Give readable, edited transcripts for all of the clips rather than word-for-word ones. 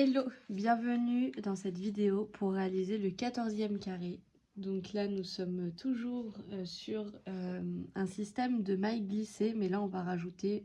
Hello, bienvenue dans cette vidéo pour réaliser le 14e carré. Donc là nous sommes toujours sur un système de mailles glissées, mais là on va rajouter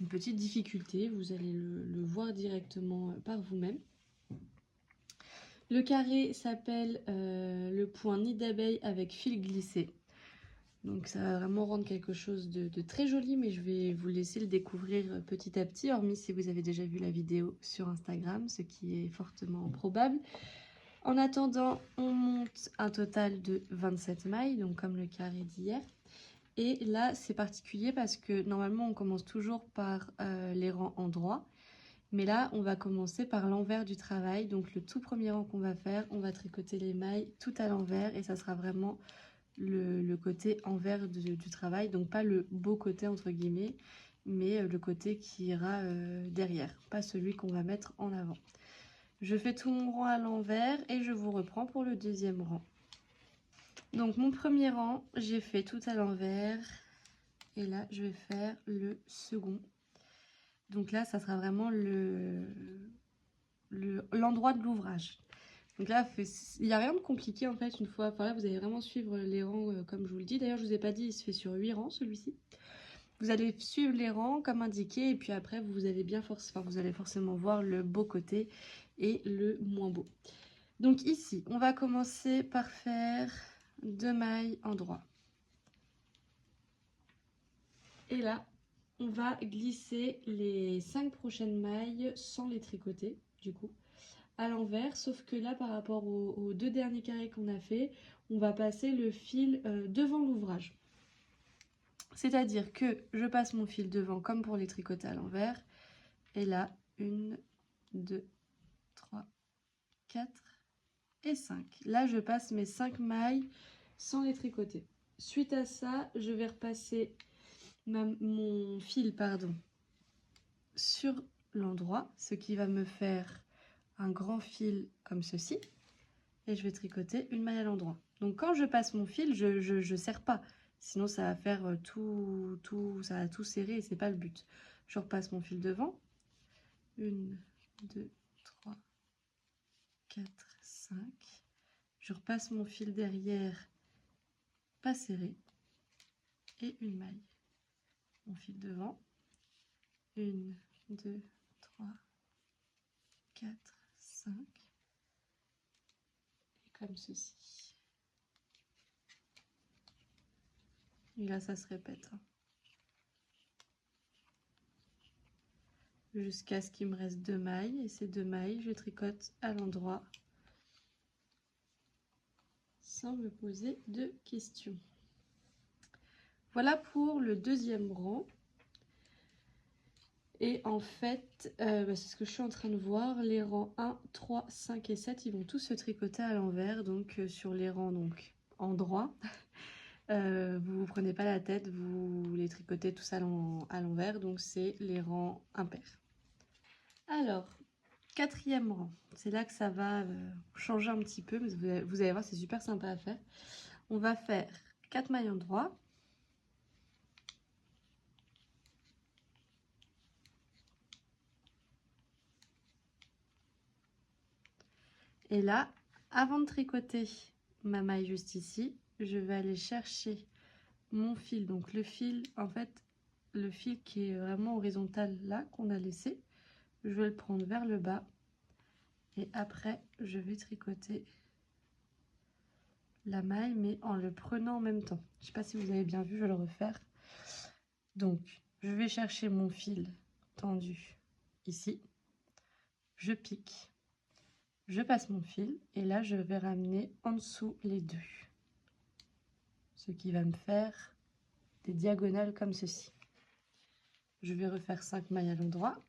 une petite difficulté, vous allez le voir directement par vous-même. Le carré s'appelle le point nid d'abeille avec fil glissé. Donc ça va vraiment rendre quelque chose de très joli, mais je vais vous laisser le découvrir petit à petit, hormis si vous avez déjà vu la vidéo sur Instagram, ce qui est fortement probable. En attendant, on monte un total de 27 mailles, donc comme le carré d'hier. Et là, c'est particulier parce que normalement, on commence toujours par les rangs en droit. Mais là, on va commencer par l'envers du travail. Donc le tout premier rang qu'on va faire, on va tricoter les mailles tout à l'envers et ça sera vraiment le côté envers du travail, donc pas le beau côté entre guillemets, mais le côté qui ira derrière, pas celui qu'on va mettre en avant. Je fais tout mon rang à l'envers et je vous reprends pour le deuxième rang. Donc mon premier rang, j'ai fait tout à l'envers et là je vais faire le second. Donc là ça sera vraiment l'endroit de l'ouvrage. Donc là, il n'y a rien de compliqué en fait une fois. Enfin là, vous allez vraiment suivre les rangs comme je vous le dis. D'ailleurs, je ne vous ai pas dit, il se fait sur 8 rangs celui-ci. Vous allez suivre les rangs comme indiqué et puis après, vous allez vous allez forcément voir le beau côté et le moins beau. Donc ici, on va commencer par faire 2 mailles en droit. Et là, on va glisser les 5 prochaines mailles sans les tricoter du coup à l'envers, sauf que là par rapport aux deux derniers carrés qu'on a fait, on va passer le fil devant l'ouvrage. C'est à dire que je passe mon fil devant comme pour les tricoter à l'envers, et là 1, 2, 3, 4 et 5. Là je passe mes 5 mailles sans les tricoter. Suite à ça, je vais repasser mon fil sur l'endroit, ce qui va me faire un grand fil comme ceci et je vais tricoter une maille à l'endroit. Donc quand je passe mon fil, je serre pas, sinon ça va faire ça va tout serrer et c'est pas le but. Je repasse mon fil devant, 1, 2, 3, 4, 5. Je repasse mon fil derrière, pas serré, et une maille. Mon fil devant, 1, 2, 3, 4, 5. Comme ceci. Et là, ça se répète. Jusqu'à ce qu'il me reste 2 mailles. Et ces 2 mailles, je tricote à l'endroit sans me poser de questions. Voilà pour le deuxième rang. Et en fait, c'est ce que je suis en train de voir. Les rangs 1, 3, 5 et 7, ils vont tous se tricoter à l'envers. Donc sur les rangs en droit. Vous ne vous prenez pas la tête, vous les tricotez tous à l'envers, donc c'est les rangs impairs. Alors, quatrième rang, c'est là que ça va changer un petit peu, mais vous allez voir, c'est super sympa à faire. On va faire 4 mailles en droit. Et là, avant de tricoter ma maille juste ici, je vais aller chercher mon fil, donc le fil, en fait, le fil qui est vraiment horizontal là, qu'on a laissé, je vais le prendre vers le bas et après je vais tricoter la maille mais en le prenant en même temps. Je ne sais pas si vous avez bien vu, je vais le refaire. Donc je vais chercher mon fil tendu ici, je pique, je passe mon fil et là je vais ramener en dessous les deux, ce qui va me faire des diagonales comme ceci. Je vais refaire 5 mailles à l'endroit.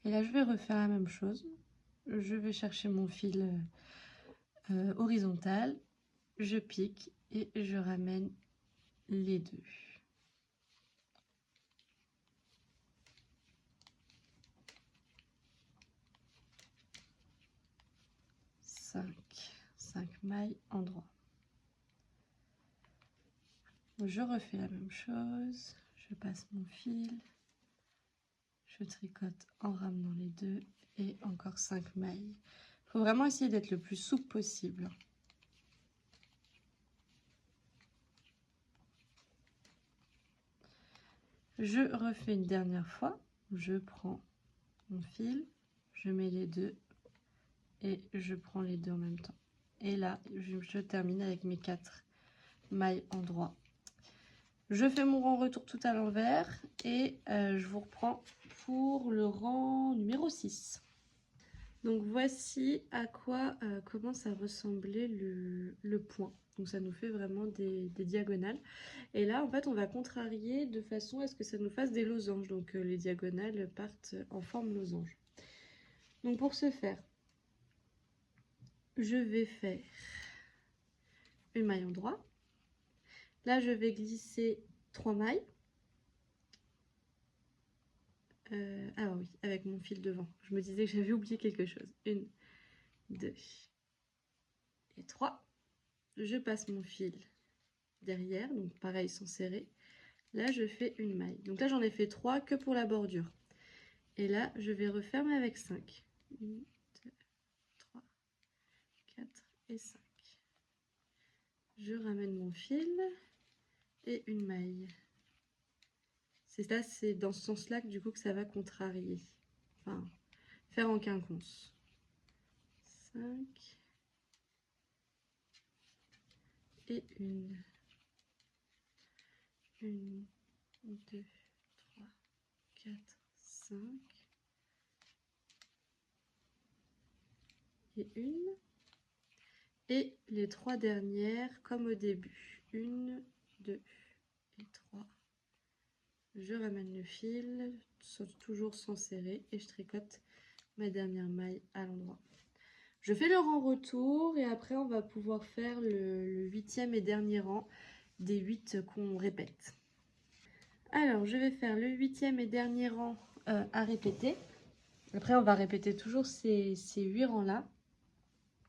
Et là je vais refaire la même chose. Je vais chercher mon fil horizontal, je pique et je ramène les deux. 5 mailles en droit. je refais la même chose, je passe mon fil, je tricote en ramenant les deux et encore 5 mailles. Il faut vraiment essayer d'être le plus souple possible. Je refais une dernière fois, je prends mon fil, je mets les deux et je prends les deux en même temps. Et là, je termine avec mes 4 mailles en droit. Je fais mon rang retour tout à l'envers et je vous reprends pour le rang numéro 6. Donc voici à quoi commence à ressembler le point. Donc ça nous fait vraiment des diagonales. Et là, en fait, on va contrarier de façon à ce que ça nous fasse des losanges. Donc les diagonales partent en forme losange. Donc pour ce faire, je vais faire une maille en droit. Là, je vais glisser 3 mailles. Ah oui, avec mon fil devant. Je me disais que j'avais oublié quelque chose. 1, 2 et 3. Je passe mon fil derrière, donc pareil sans serrer. Là, je fais une maille. Donc là, j'en ai fait 3 que pour la bordure. Et là, je vais refermer avec 5. 1, 2, 3, 4 et 5. Je ramène mon fil et une maille. C'est dans ce sens-là que du coup que ça va contrarier. Enfin, faire en quinconce. 5 et une. 1, 2, 3, 4, 5 et une. Et les 3 dernières comme au début. 1, 2 et 3. Je ramène le fil, toujours sans serrer, et je tricote ma dernière maille à l'endroit. Je fais le rang retour et après on va pouvoir faire le 8e et dernier rang des 8 qu'on répète. Alors je vais faire le 8e et dernier rang à répéter. Après on va répéter toujours ces 8 rangs là.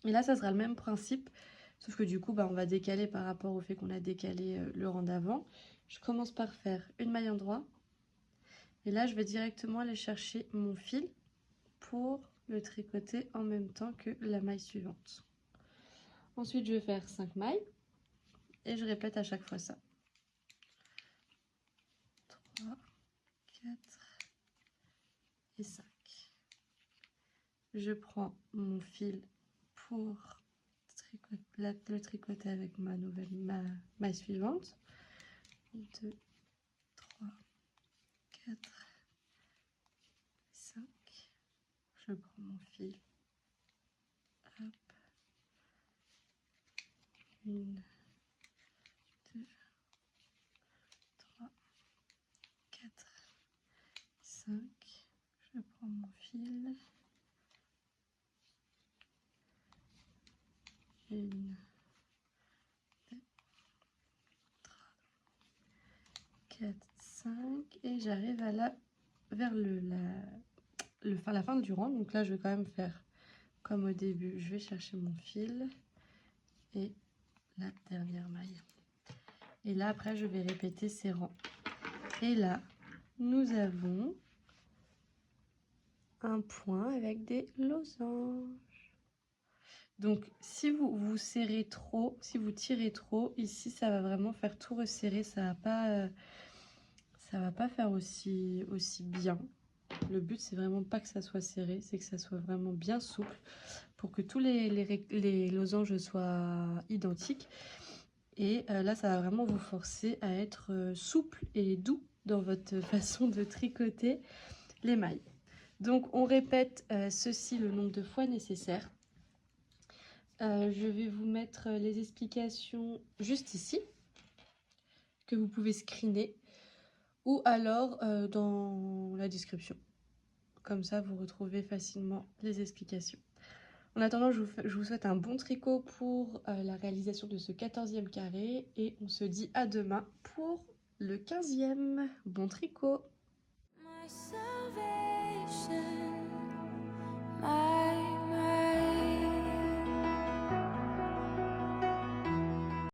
Et là ça sera le même principe, sauf que du coup on va décaler par rapport au fait qu'on a décalé le rang d'avant. Je commence par faire une maille en droit. Et là, je vais directement aller chercher mon fil pour le tricoter en même temps que la maille suivante. Ensuite, je vais faire 5 mailles et je répète à chaque fois ça. 3, 4 et 5. Je prends mon fil pour le tricoter avec ma maille suivante. 2, 3, 4, 5. Je prends mon fil. Hop. 1, 2, 3, 4, 5. Je prends mon fil. 1, 2, 3, 4, 5 et j'arrive à vers la fin du rang. Donc là, je vais quand même faire comme au début. Je vais chercher mon fil et la dernière maille. Et là, après, je vais répéter ces rangs. Et là, nous avons un point avec des losanges. Donc, si vous serrez trop, si vous tirez trop, ici, ça va vraiment faire tout resserrer. Ça va pas faire aussi bien. Le but, c'est vraiment pas que ça soit serré, c'est que ça soit vraiment bien souple pour que tous les losanges soient identiques. Et là, ça va vraiment vous forcer à être souple et doux dans votre façon de tricoter les mailles. Donc, on répète ceci le nombre de fois nécessaire. Je vais vous mettre les explications juste ici, que vous pouvez screener, ou alors dans la description. Comme ça, vous retrouvez facilement les explications. En attendant, je vous souhaite un bon tricot pour la réalisation de ce 14e carré et on se dit à demain pour le 15e. Bon tricot! My salvation.